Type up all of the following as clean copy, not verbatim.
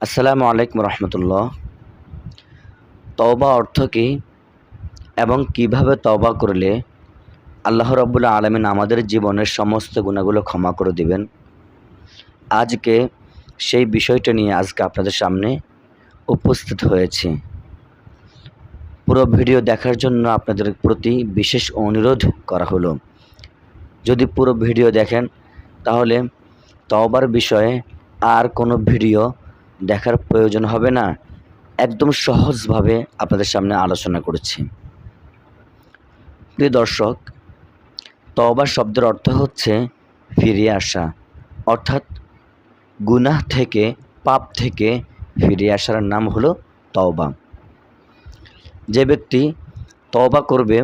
আসসালামু আলাইকুম রহমতুল্লাহ। তওবা অর্থ কী এবং কিভাবে তওবা করলে আল্লাহ রাব্বুল আলামিন আমাদের জীবনের সমস্ত গুনাহগুলো ক্ষমা করে দিবেন। আজকে সেই বিষয়টা নিয়ে আপনাদের সামনে উপস্থিত হয়েছি। পুরো ভিডিও দেখার জন্য আপনাদের প্রতি বিশেষ অনুরোধ করা হলো। যদি পুরো ভিডিও দেখেন তাহলে তওবার বিষয়ে আর কোনো ভিডিও দেখার প্রয়োজন হবে না। একদম সহজভাবে আপনাদের সামনে আলোচনা করেছি। প্রিয় দর্শক, তওবা শব্দের অর্থ হচ্ছে ফিরে আসা, অর্থাৎ গুনাহ থেকে, পাপ থেকে ফিরে আসার নাম হলো তওবা। যে ব্যক্তি তওবা করবে,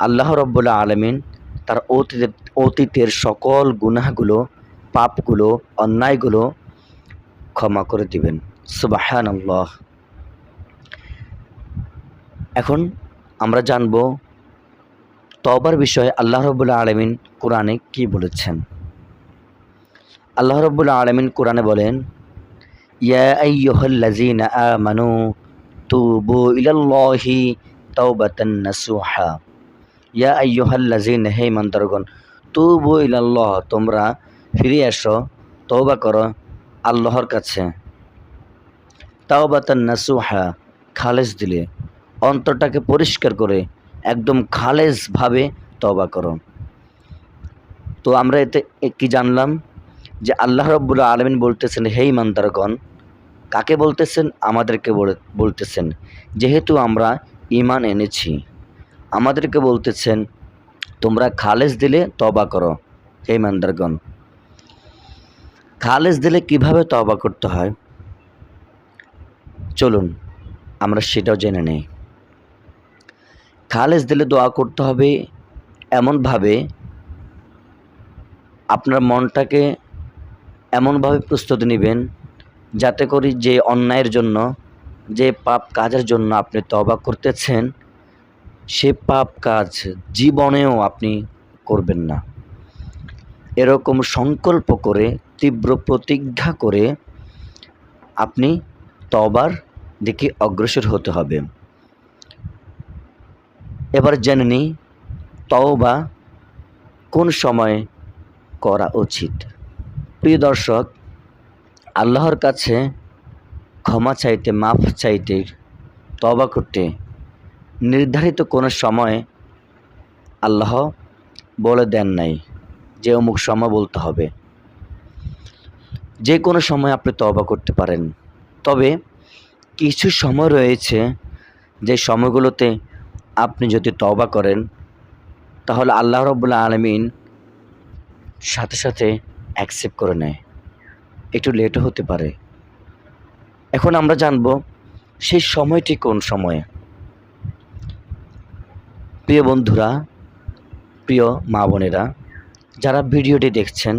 আল্লাহ রাব্বুল আলামিন তার অতীতের সকল গুনাহগুলো, পাপগুলো, অন্যায়গুলো ক্ষমা করে দিবেন। সুবহানাল্লাহ। এখন আমরা জানব তওবার বিষয়ে আল্লাহ রাব্বুল আলামিন কোরআনে কি বলেছেন। আল্লাহ রাব্বুল আলামিন কোরআনে বলেন, ইয়া আইয়ুহাল্লাযীনা আমানু তুবু ইলাল্লাহি তাওবাতান নাসুহা। ইয়া আইয়ুহাল্লাযীনা, হে ইমানদারগণ, তুবু ইলাল্লাহ, তোমরা ফিরে আসো, তওবা করো আল্লাহর কাছে। তাওবাতান নাসুহা, খালেস দিলে, অন্তরটাকে পরিষ্কার করে একদম খালেসভাবে তওবা করো। তো আমরা এতে কি জানলাম? যে আল্লাহ রাব্বুল আলামিন বলতেছেন, হে ইমানদারগণ, কাকে বলতেছেন? আমাদেরকে বলতেছেন। যেহেতু আমরা ঈমান এনেছি, আমাদেরকে বলতেছেন তোমরা খালেস দিলে তওবা করো। হে ইমানদারগণ, খালেস দিলে কিভাবে তওবা করতে হয় চলুন আমরা সেটাও জেনে নেই। খালেস দিলে দোয়া করতে হবে এমনভাবে, আপনার মনটাকে এমনভাবে প্রস্তুতি নেবেন যাতে করে যে অন্যায়ের জন্য, যে পাপ কাজের জন্য আপনি তওবা করতেছেন, সে পাপ কাজ জীবনেও আপনি করবেন না। এরকম সংকল্প করে, তীব্র প্রতিজ্ঞা করে আপনি তওবার দিকে অগ্রসর হতে হবে। এবার জেনে নিই তওবা কোন সময় করা উচিত। প্রিয় দর্শক, আল্লাহর কাছে ক্ষমা চাইতে, মাফ চাইতে, তওবা করতে নির্ধারিত কোনো সময় আল্লাহ বলে দেন নাই যে অমুক সময় বলতে হবে। যে কোনো সময় আপনি তওবা করতে পারেন। তবে কিছু সময় রয়েছে যে সময়গুলোতে আপনি যদি তওবা করেন তাহলে আল্লাহ রাব্বুল আলামিন সাথে সাথে অ্যাকসেপ্ট করে নেয়। একটু লেটও হতে পারে। এখন আমরা জানব সেই সময়টি কোন সময়ে। প্রিয় বন্ধুরা, প্রিয় মা বোনেরা, যারা ভিডিওটি দেখছেন,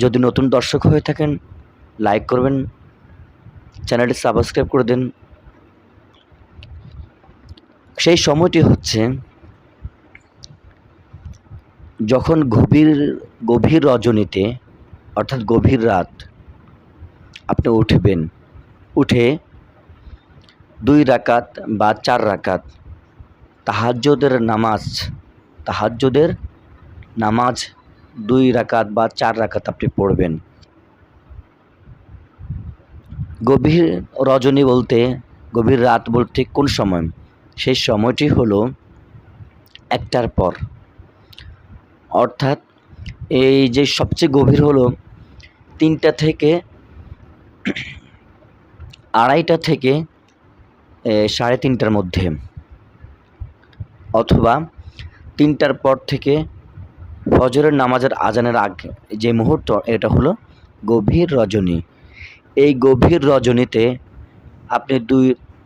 যদি নতুন দর্শক হয়ে থাকেন লাইক করবেন, চ্যানেলটি সাবস্ক্রাইব করে দিন। সেই সময়টি হচ্ছে যখন গভীর রজনীতে, অর্থাৎ গভীর রাত, আপনি উঠবেন, উঠে 2 রাকাত বা 4 রাকাত তাহাজ্জুদের নামাজ 2 রাকাত বা 4 রাকাত আপনি পড়বেন। গভীর রজনী বলতে, গভীর রাত বলতে কোন সময়? সেই সময়টি হলো 1টার পর। অর্থাৎ এই যে সবচেয়ে গভীর হলো 3টা থেকে 2:30 থেকে 3:30টার মধ্যে, অথবা 3টার পর থেকে ফজরের নামাজের আজানের আগে যে মুহূর্ত, এটা হলো গভীর রজনী। এই গভীর রজনীতে আপনি 2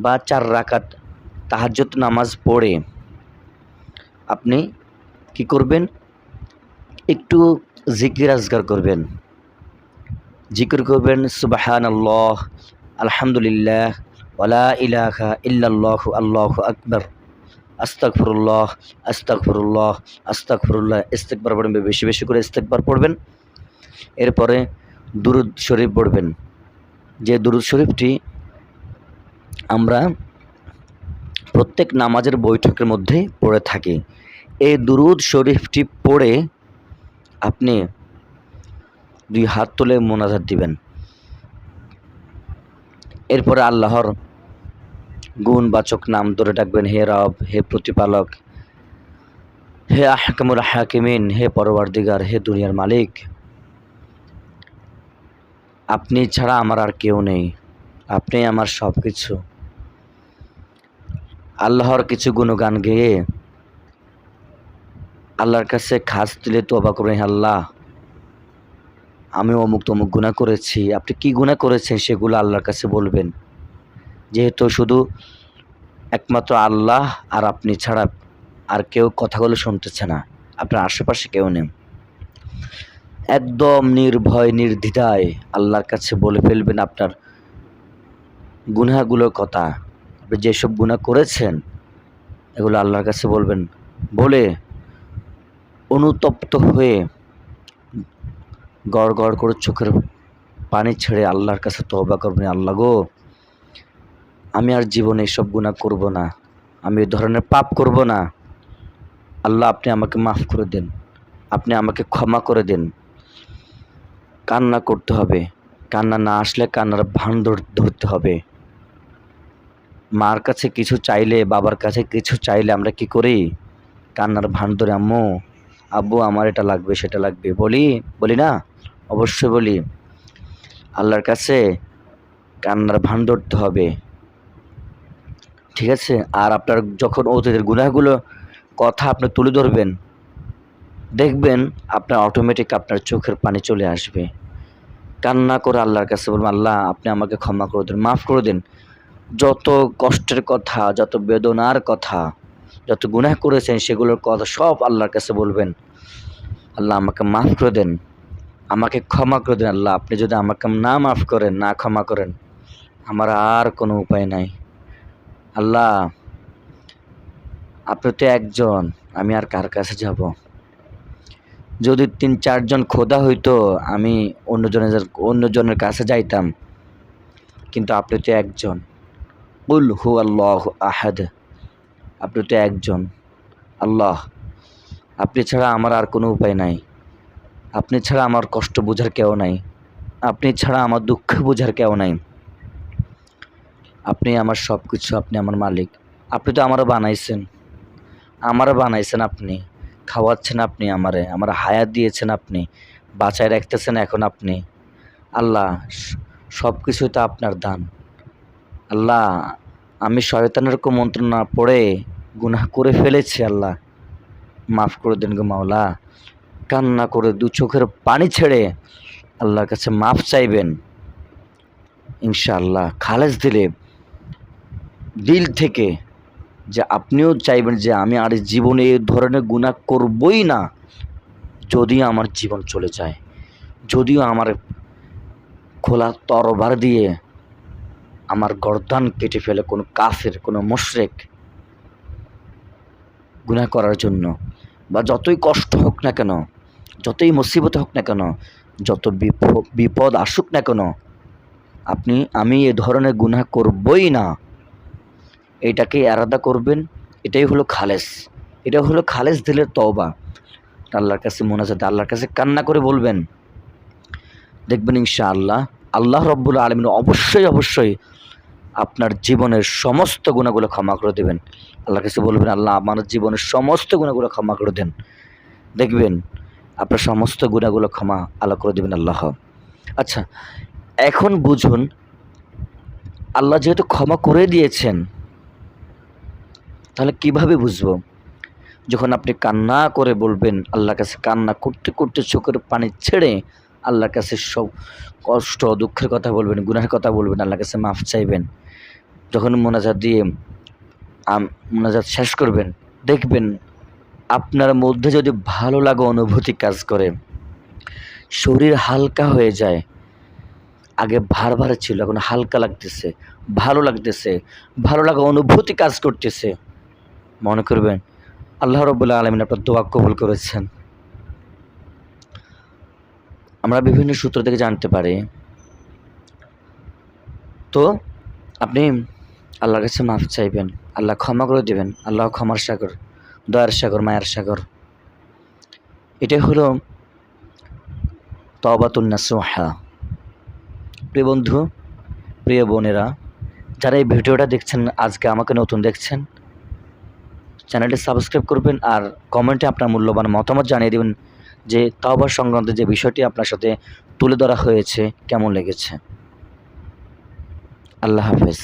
বা 4 রাকাত তাহাজ্জুদ নামাজ পড়ে আপনি কি করবেন? একটু জিকির আজকার করবেন। জিকির করবেন সুবহানাল্লাহ, আলহামদুলিল্লাহ, ওয়ালা ইলাহা ইল্লাল্লাহু, আল্লাহু আকবার, আস্তাগফিরুল্লাহ, আস্তাগফিরুল্লাহ, আস্তাগফিরুল্লাহ। ইস্তিগফার পড়বেন, বেশি বেশি করে ইস্তিগফার পড়বেন। এরপরে দুরূদ শরীফ পড়বেন। যে দুরূদ শরীফটি আমরা প্রত্যেক নামাজের বৈঠকের মধ্যে পড়ে থাকি। এই দুরূদ শরীফটি পড়ে আপনি 2 হাত তুলে মোনাজাত দিবেন। এরপরে আল্লাহর গুণবাচক নাম ধরে ডাকবেন, হে রব, হে প্রতিপালক, হে আহকামুল হাকিমিন, হে পরওয়ারদিগার, হে দুনিয়ার মালিক, আপনি ছাড়া আমার আর কেউ নেই, আপনি আমার সব কিছু। আল্লাহর কিছু গুণগান গেয়ে আল্লাহর কাছে খাস দিলে তওবা করবেন, হে আল্লাহ, আমি অমুক তমুক গুনাহ করেছি। আপনি কি গুনাহ করেছেন সেগুলো আল্লাহর কাছে বলবেন, যেহেতু শুধু একমাত্র আল্লাহ আর আপনি ছাড়া আর কেউ কথাগুলো শুনতেছে না, আপনার আশেপাশে কেউ নেই। একদম নির্ভয় নির্দ্বিধায় আল্লাহর কাছে বলে ফেলবেন আপনার গুনাহগুলোর কথা। আপনি যেসব গুনাহ করেছেন এগুলো আল্লাহর কাছে বলবেন, বলে অনুতপ্ত হয়ে গড় গড় করে চোখের পানি ছেড়ে আল্লাহর কাছে তওবা করবেন, আল্লাহ গো, আমি আর জীবনে এসব গুনাহ করব না, আমি এই ধরনের পাপ করব না। আল্লাহ, আপনি আমাকে মাফ করে দেন, আপনি আমাকে ক্ষমা করে দেন। কান্না করতে হবে, কান্না না আসলে কান্নার ভান ধরতে হবে। মার কাছে কিছু চাইলে, বাবার কাছে কিছু চাইলে আমরা কি করি? কান্নার ভান ধরে, আম্মু, আব্বু, আমার এটা লাগবে, সেটা লাগবে, বলি না? অবশ্যই বলি। আল্লাহর কাছে কান্নার ভান ধরতে হবে, ঠিক আছে? আর আপনার যখন অতীতের গুনাহগুলো কথা আপনি তুলে ধরবেন, দেখবেন আপনার অটোমেটিক আপনার চোখের পানি চলে আসবে। কান্না করে আল্লাহর কাছে বলবেন, আল্লাহ, আপনি আমাকে ক্ষমা করে দেন, মাফ করে দেন। যত কষ্টের কথা, যত বেদনার কথা, যত গুনাহ করেছেন সেগুলোর কথা সব আল্লাহর কাছে বলবেন। আল্লাহ, আমাকে মাফ করে দেন, আমাকে ক্ষমা করে দেন। আল্লাহ, আপনি যদি আমাকে না মাফ করেন, না ক্ষমা করেন, আমার আর কোনো উপায় নাই। আল্লাহ, আপনি তো একজন, আমি আর কার কাছে যাব? যদি 3-4 জন খোদা হইতো আমি অন্যজনের কাছে যাইতাম, কিন্তু আপনি তো একজন। কুল হু আল্লাহু আহাদ, আপনি তো একজন আল্লাহ। আপনি ছাড়া আমার আর কোনো উপায় নাই, আপনি ছাড়া আমার কষ্ট বোঝার কেউ নাই, আপনি ছাড়া আমার দুঃখ বোঝার কেউ নাই। আপনি আমার সব কিছু, আপনি আমার মালিক। আপনি তো আমারও বানাইছেন, আপনি খাওয়াচ্ছেন, আপনি আমার হায়াত দিয়েছেন, আপনি বাঁচায় রাখতেছেন এখন আপনি। আল্লাহ, সব কিছুই তো আপনার দান। আল্লাহ, আমি শয়তানের কুমন্ত্রণা পড়ে গুনাহ করে ফেলেছি, আল্লাহ মাফ করে দেন গো মাওলা। কান্না করে 2 চোখের পানি ছেড়ে আল্লাহর কাছে মাফ চাইবেন। ইনশাআল্লাহ খালেস দিলে, দিল থেকে, যে আপনিও চাইবেন যে আমি আর জীবনে এই ধরনের গুনাহ করবই না। যদিও আমার জীবন চলে যায়, যদিও আমার খোলা তরবার দিয়ে আমার গর্দান কেটে ফেলে কোনো কাফের, কোনো মুশরিক গুনাহ করার জন্য, বা যতই কষ্ট হোক না কেন, যতই মুসিবত হোক না কেন, যত বিপদ আসুক না কেন, আমি এ ধরনের গুনাহ করবই না, এটাকে এরাদা করবেন। এটাই হলো খালেস, এটা হলো খালেস দিলের তওবা। আল্লাহর কাছে মোনাজাত, আল্লাহর কাছে কান্না করে বলবেন, দেখবেন ইনশাআল্লাহ আল্লাহ রব্বুল আলামিন অবশ্যই আপনার জীবনের সমস্ত গুনাহগুলো ক্ষমা করে দেবেন। আল্লাহর কাছে বলবেন, আল্লাহ, আমার জীবনের সমস্ত গুনাহগুলো ক্ষমা করে দেন। দেখবেন আপনার সমস্ত গুনাহগুলো ক্ষমা আল্লাহ করে দেবেন আল্লাহ। আচ্ছা, এখন বুঝুন, আল্লাহ যেহেতু ক্ষমা করে দিয়েছেন, তাহলে কিভাবে বুঝবো? যখন আপনি কান্না করে বলবেন আল্লাহর কাছে, কান্না করতে করতে চোখের পানি ছেড়ে আল্লাহর কাছে সব কষ্ট দুঃখের কথা বলবেন, গুনাহের কথা বলবেন, আল্লাহর কাছে মাফ চাইবেন। যখন মোনাজাত দিয়ে মোনাজাত শেষ করবেন, দেখবেন আপনার মধ্যে যদি ভালো লাগা অনুভূতি কাজ করে, শরীর হালকা হয়ে যায়। আগে ভার ছিল, এখন হালকা লাগতেছে, ভালো লাগতেছে, ভালো লাগা অনুভূতি কাজ করতেছে। মনে করবেন আল্লাহ রাব্বুল আলামিন আপনার দোয়া কবুল করেছেন। আমরা বিভিন্ন সূত্র থেকে জানতে পারি, তো আপনি আল্লাহর কাছে মাফ চাইবেন, আল্লাহ ক্ষমা করে দেবেন। আল্লাহ ক্ষমার সাগর, দয়ার সাগর, মায়ার সাগর। এটাই হলো তওবাতুন নাসুহা। প্রিয় বন্ধু, প্রিয় বোনেরা, যারা এই ভিডিওটা দেখছেন, আজকে আমাকে নতুন দেখছেন, চ্যানেলটি সাবস্ক্রাইব করবেন আর কমেন্টে আপনার মূল্যবান মতামত জানিয়ে দেবেন যে তাওবা সংক্রান্ত যে বিষয়টি আপনার সাথে তুলে ধরা হয়েছে কেমন লেগেছে। আল্লাহ হাফেজ।